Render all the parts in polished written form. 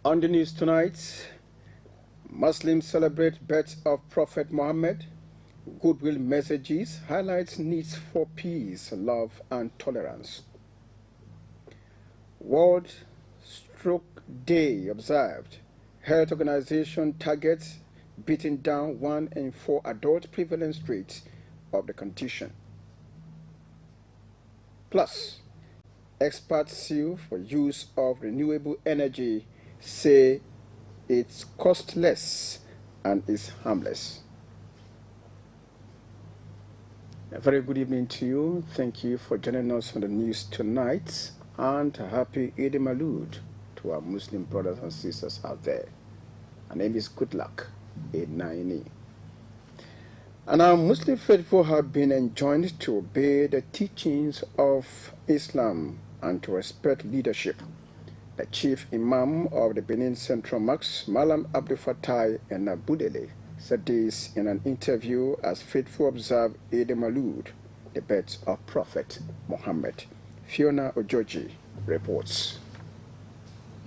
On the news tonight, Muslims celebrate birth of Prophet Muhammad. Goodwill messages highlights needs for peace, love, and tolerance. World Stroke Day observed. Health Organization targets beating down 1 in 4 adult prevalence rates of the condition. Plus, experts sue for use of renewable energy, say it's costless and is harmless. A very good evening to you. Thank you for joining us on the news tonight, and a happy Eid al-Maulud to our Muslim brothers and sisters out there. My name is Good Luck, Eid Naini. And our Muslim faithful have been enjoined to obey the teachings of Islam and to respect leadership. The chief imam of the Benin Central Mosque, Malam Abdul Fatai Enabudele, said this in an interview as faithful observe Eid al-Maulud, the birth of Prophet Muhammad. Fiona Ojoji reports.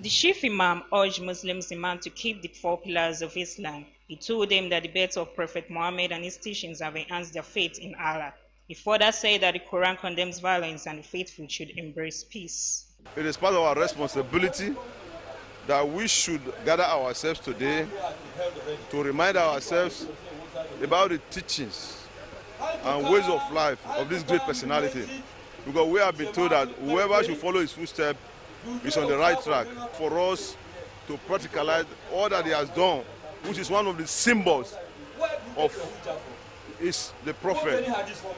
The chief imam urged Muslims to keep the 4 pillars of Islam. He told them that the birth of Prophet Muhammad and his teachings have enhanced their faith in Allah. He further said that the Quran condemns violence and the faithful should embrace peace. It is part of our responsibility that we should gather ourselves today to remind ourselves about the teachings and ways of life of this great personality. Because we have been told that whoever should follow his footsteps is on the right track. For us to practicalize all that he has done, which is one of the symbols of the Prophet,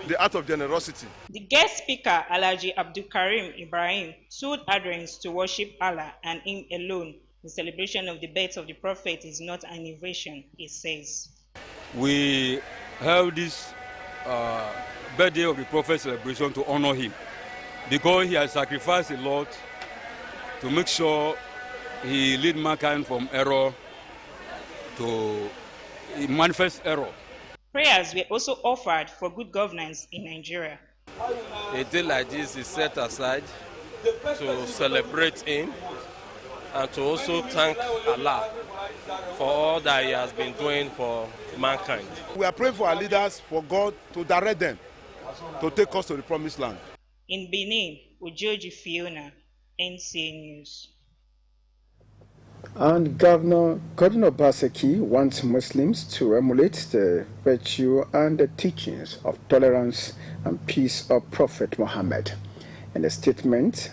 the act of generosity. The guest speaker, Alhaji Abdul Karim Ibrahim, told adherents to worship Allah and Him alone. The celebration of the birth of the Prophet is not an innovation, he says. We have this birthday of the Prophet celebration to honor him because he has sacrificed a lot to make sure he lead mankind from error to manifest error. Prayers were also offered for good governance in Nigeria. A day like this is set aside to celebrate him and to also thank Allah for all that he has been doing for mankind. We are praying for our leaders, for God to direct them to take us to the promised land. In Benin, Ojoji Fiona, NCA News. And Governor Obaseki wants Muslims to emulate the virtue and the teachings of tolerance and peace of Prophet Muhammad. In a statement,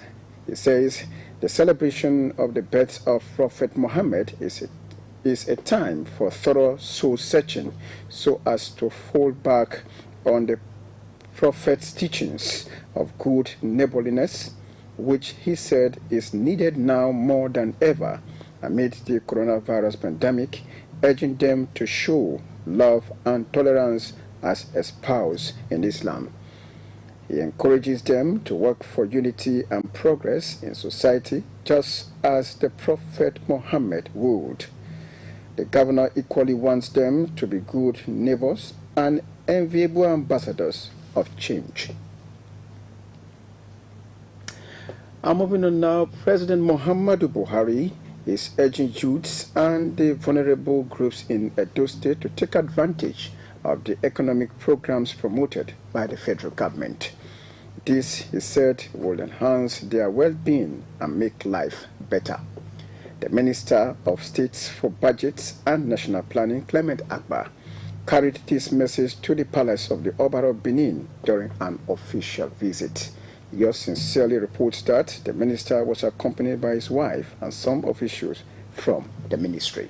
he says the celebration of the birth of Prophet Muhammad is a time for thorough soul searching so as to fall back on the Prophet's teachings of good neighborliness, which he said is needed now more than ever amid the coronavirus pandemic, urging them to show love and tolerance as espoused in Islam. He encourages them to work for unity and progress in society, just as the Prophet Muhammad would. The governor equally wants them to be good neighbors and enviable ambassadors of change. I'm moving on now. President Muhammadu Buhari is urging youths and the vulnerable groups in Edo State to take advantage of the economic programs promoted by the federal government. This, he said, will enhance their well-being and make life better. The Minister of State for Budgets and National Planning, Clement Akbar, carried this message to the palace of the Oba of Benin during an official visit. Yours sincerely reports that the minister was accompanied by his wife and some officials from the ministry.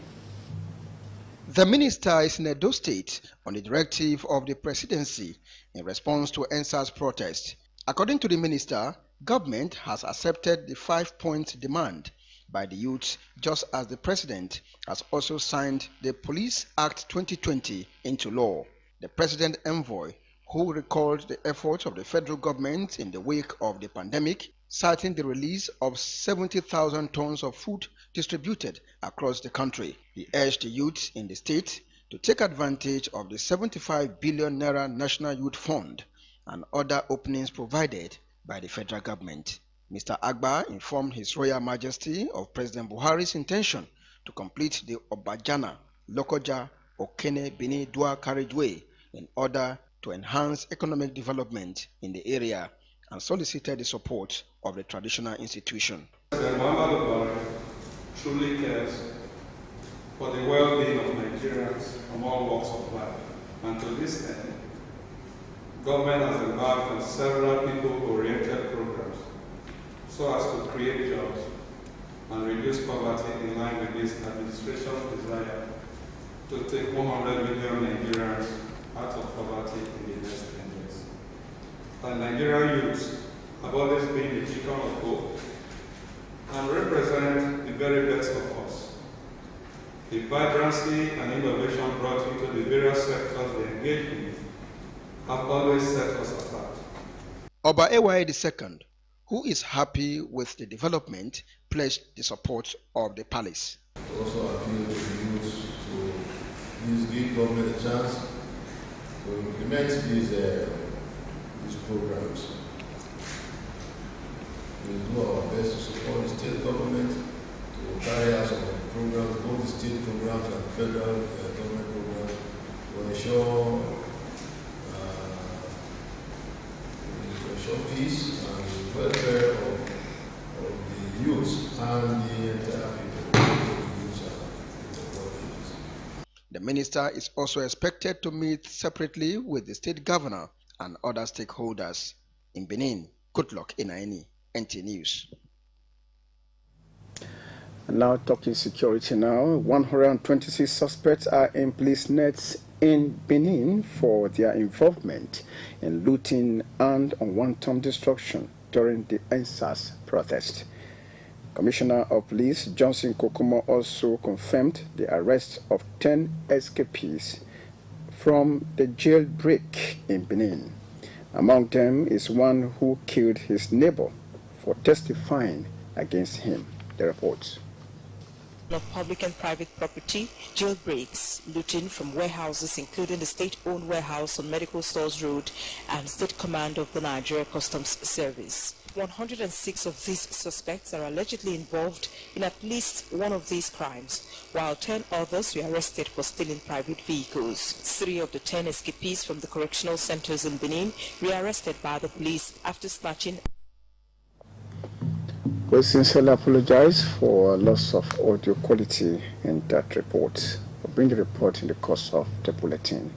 The minister is in Edo State on the directive of the presidency in response to NSAS protest. According to the minister, government has accepted the 5-point demand by the youths, just as the president has also signed the Police Act 2020 into law. The president envoy, who recalled the efforts of the federal government in the wake of the pandemic, citing the release of 70,000 tons of food distributed across the country. He urged the youth in the state to take advantage of the 75 billion naira National Youth Fund and other openings provided by the federal government. Mr. Agba informed His Royal Majesty of President Buhari's intention to complete the Obajana, Lokoja, Okene, Benin dual carriageway in order to enhance economic development in the area and solicited the support of the traditional institution. President Muhammadu Buhari truly cares for the well-being of Nigerians from all walks of life, and to this end, government has embarked on several people-oriented programs so as to create jobs and reduce poverty in line with this administration's desire to take 100 million Nigerians out of poverty in the next 10 years. And Nigerian youths have always been the beacon of hope and represent the very best of us. The vibrancy and innovation brought into the various sectors they engage in have always set us apart. Oba Ewaye II, who is happy with the development, pledged the support of the palace. Also appeal to the youth to give government a chance to implement these programs. We do our best to support the state government to carry out some programs, both the state programs and federal government programs, to ensure peace and welfare of the youth and the entire people. The minister is also expected to meet separately with the state governor and other stakeholders. In Benin, Goodluck Inaini, NT News. Now talking security now, 126 suspects are in police nets in Benin for their involvement in looting and unwanted destruction during the NSAS protest. Commissioner of Police Johnson Kokomo also confirmed the arrest of 10 escapees from the jailbreak in Benin. Among them is one who killed his neighbor for testifying against him. The report. Of public and private property, jailbreaks, looting from warehouses including the state-owned warehouse on Medical Stores Road and State Command of the Nigeria Customs Service. 106 of these suspects are allegedly involved in at least one of these crimes, while 10 others were arrested for stealing private vehicles. 3 of the 10 escapees from the correctional centers in Benin were arrested by the police after snatching. We sincerely apologize for loss of audio quality in that report. We'll bring the report in the course of the bulletin.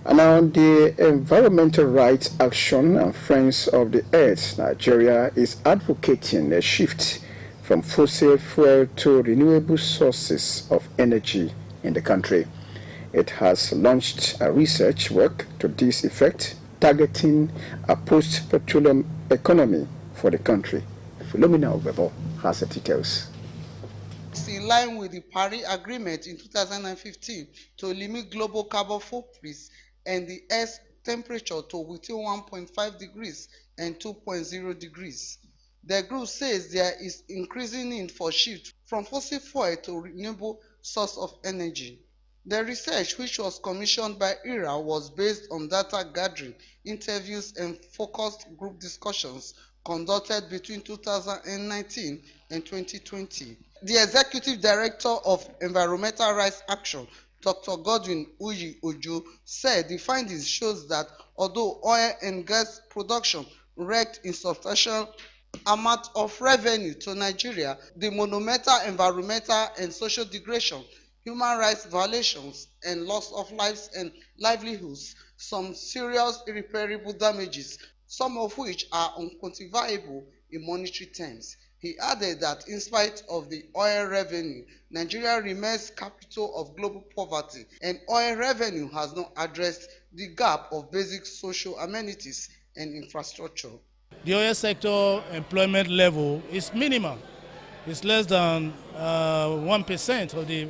And now the Environmental Rights Action and Friends of the Earth Nigeria is advocating a shift from fossil fuel to renewable sources of energy in the country. It has launched a research work to this effect, targeting a post-petroleum economy for the country. Philomena Obebo has the details. In line with the Paris Agreement in 2015 to limit global carbon footprints and the Earth's temperature to within 1.5 degrees and 2.0 degrees. The group says there is increasing need for shift from fossil fuel to renewable source of energy. The research, which was commissioned by IRA, was based on data gathering, interviews and focused group discussions conducted between 2019 and 2020. The Executive Director of Environmental Rights Action, Dr. Godwin Uyi Ojo, said the findings shows that although oil and gas production wreaked in substantial amount of revenue to Nigeria, the monumental environmental and social degradation, human rights violations, and loss of lives and livelihoods, some serious irreparable damages, some of which are unquantifiable in monetary terms. He added that in spite of the oil revenue, Nigeria remains capital of global poverty, and oil revenue has not addressed the gap of basic social amenities and infrastructure. The oil sector employment level is minimal. It's less than 1% of the